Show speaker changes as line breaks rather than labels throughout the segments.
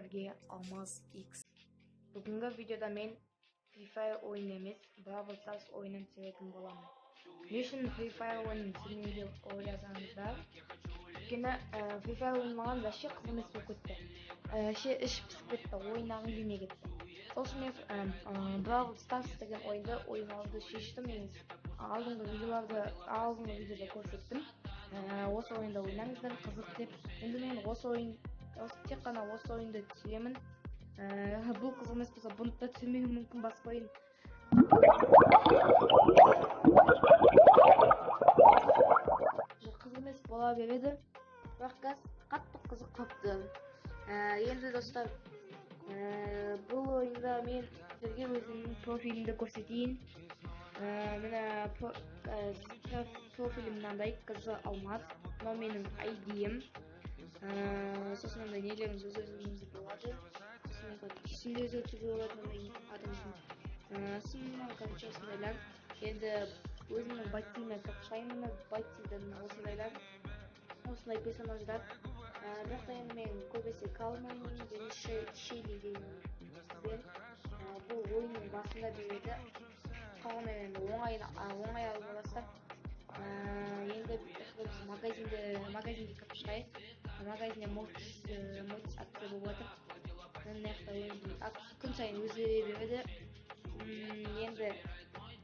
sizlerge Almaz X. Bugünkü videoda men Free Fire oyunu emes, Brawl Stars oyunun sevетін боламын. Ne үшін Free Fire oyunun sevмеймін деп ойласаңыздар, өйткені Free Fire ойын маған вообще қызық емес болып кетті. Іш пісіп кетті, ойнағым келмей кетті. Сол үшін мен Brawl Stars деген ойынды ойнауды шештім. Алдыңғы видеода көрсеттім. Осы ойында ойнаңыздар, қызық деп. Енді мен тек қана осы ойынды түсіремін. Бұл қызық емес болса, бұны да түсірмеуім мүмкін, басқа ойын. Қызық емес бола береді, бірақ қатты қызық қапты. Енді достар, бұл ойында мен сіздерге өзімнің профилімді көрсетейін. Мына профилім мынандай, қызы Алмаз, мынау менің ID-ім. Сосын мындай нелеріңіз өзіңізге болады. Түсінде өзіңізге болады адамның. Осындайлар. Енді өзімнің байтиме тапшаймын, байтидан осындай персонаждар. Бірақ та енді мен көбесе қалмаймын, және Шейли деген бұл ойынның басында береді. Қалғаннан енді оңай алып аласыздар. Енді біз магазинге кіріп шығайық. Магазинде мойт акция болып жатыр. Мына жақта күн сайын өзгере береді. Енді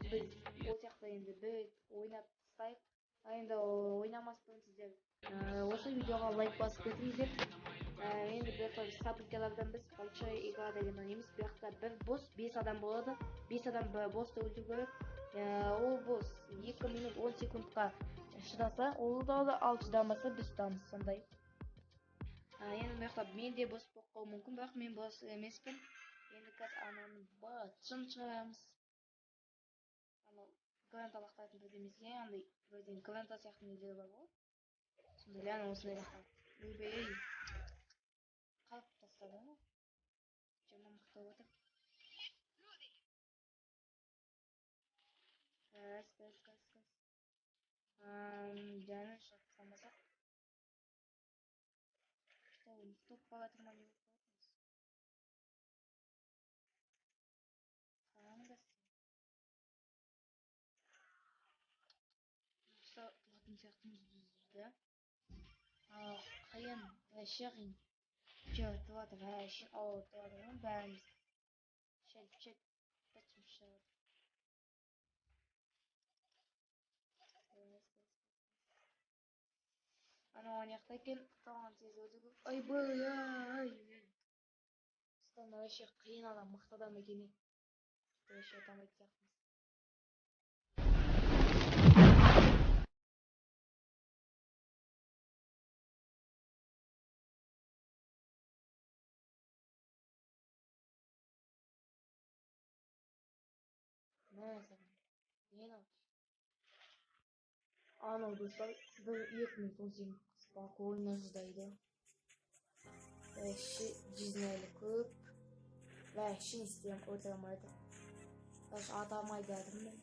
біз ол сияқты енді бір ойнап тастайық. Енді ойнамастан сіздер осы видеоға лайк басып кетіңіздер. Енді бұл сабылкалардан біз большой игра деген ойнаймыз. Бұл жақта бір босс 5 адам болады. 5 адам боссты өлтіру керек. Ол босс 2 минут 10 секундқа шыдаса, ол да ал шыдамаса біз ұтамыз, сондай. Енді бұл жақта мен де босс болып қалуым мүмкін, бірақ мен босс емеспін. Енді қазір ананың батшын шығарамыз. Гранта лақтайтын бірдемесіне, андай бірден гранта сияқты нелер бар ғой. Сондай осындай лақтап. Өй, қалып тастады ма? Жаман мықты отыр. Газ. Жаны шапсамасақ. Топ бала тұрмай не болып қалатыныз. Қараңыз. Тұратын сияқтымыз да. Қиын, вообще қиын. Тұрады, вообще тұрады ғой бәріміз. Шәл, бәтім шығады. Ана оңаяқта екен, тоған тез өді көп. Ай. Стан вообще қиын адам, мықты адам екен. Вообще атамайды сияқтымыз. Анау достар, сіздер 2018 спокойныңыздайды. Вообще жизнелі көп. Вообще не істейм, отырмайды. Даже атамайды әдіммен.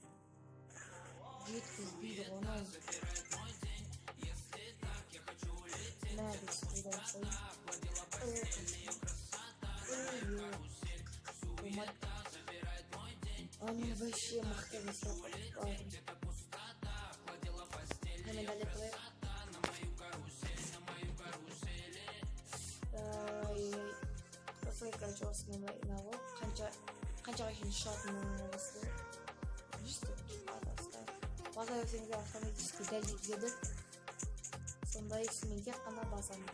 Жеткізбейді ғонай. Мәді істейді қойын. Они вообще мықты высоко. Hemen hallettim. Посылка чёрстный на вот. Қанша үшін шығатынын басты. Базар өсеңізде автоматически дәлдегізеді. Сондай мен тек қана басамын.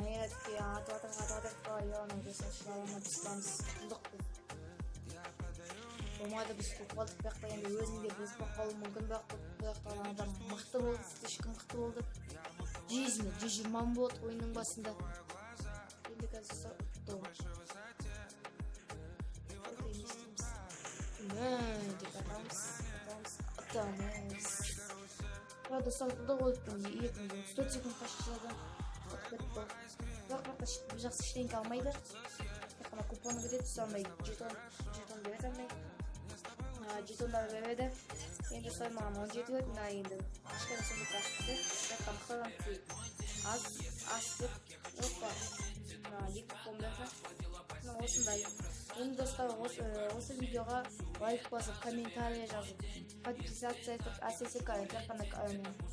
Егер атыватыр, яғни жасашыларына тұстамыз. Құндықпыз. Болмайды біз қоқпадық, бірақ та енді өзінде біз қоқпалу мүмкін, бірақ та адам мықты болды, ешкім мықты болды. 120 болды ойынның басында. Енді қазір ұтты. Деп атамыз. Правда, салтылда қойыппын, 4 секундқа шыжады. Бірақ та жақсы ештеңке алмайды. Тек қана купоны береді, салмай жетон береді алмай. Жетондар береді. Енді солай маған 17 өт, мына енді кішкене сондай қашықты. Бірақ та мықтадан аз деп. Опа. линк болмаса мына осындай. Эми достор, осы видеоға лайк басып, комментарий жазып, подписаться етіп, әсіресе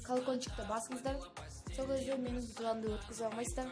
колокольчикті басыңыздар. Сол кезде менің видеоламды өткізе алмайсыздар.